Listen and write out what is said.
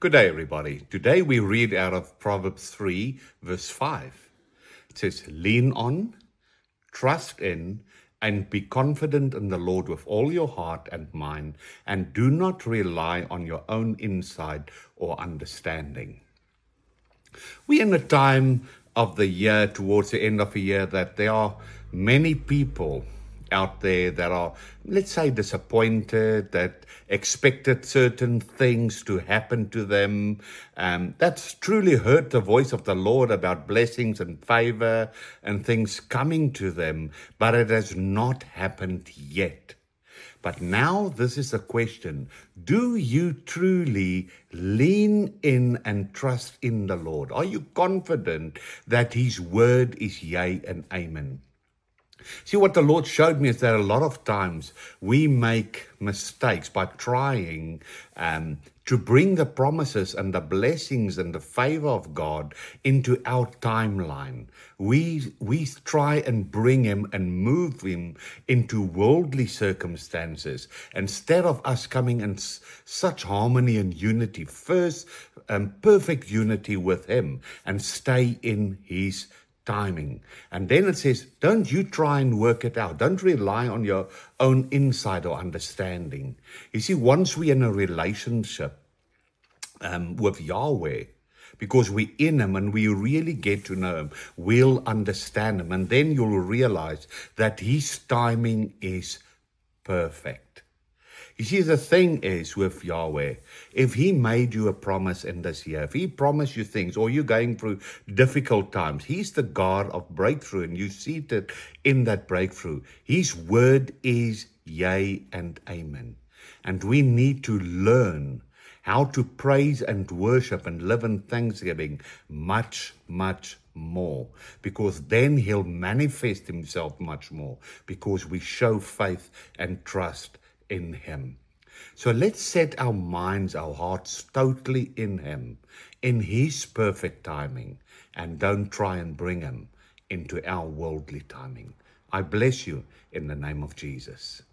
Good day, everybody. Today we read out of Proverbs 3, verse 5. It says, lean on, trust in, and be confident in the Lord with all your heart and mind, and do not rely on your own insight or understanding. We're in a time of the year, towards the end of the year, that there are many people out there that are, let's say, disappointed, that expected certain things to happen to them. That's truly heard the voice of the Lord about blessings and favor and things coming to them, but it has not happened yet. But now this is the question: do you truly lean in and trust in the Lord? Are you confident that His word is yea and amen? See, what the Lord showed me is that a lot of times we make mistakes by trying to bring the promises and the blessings and the favor of God into our timeline. We try and bring Him and move Him into worldly circumstances instead of us coming in such harmony and unity, first perfect unity with Him, and stay in His timing. And then it says, don't you try and work it out. Don't rely on your own insight or understanding. You see, once we're in a relationship with Yahweh, because we're in Him and we really get to know Him, we'll understand Him. And then you'll realize that His timing is perfect. You see, the thing is with Yahweh, if He made you a promise in this year, if He promised you things, or you're going through difficult times, He's the God of breakthrough, and you're seated in that breakthrough. His word is yea and amen. And we need to learn how to praise and worship and live in thanksgiving much, much more, because then He'll manifest Himself much more, because we show faith and trust in Him. So let's set our minds, our hearts totally in Him, in His perfect timing, and don't try and bring Him into our worldly timing. I bless you in the name of Jesus.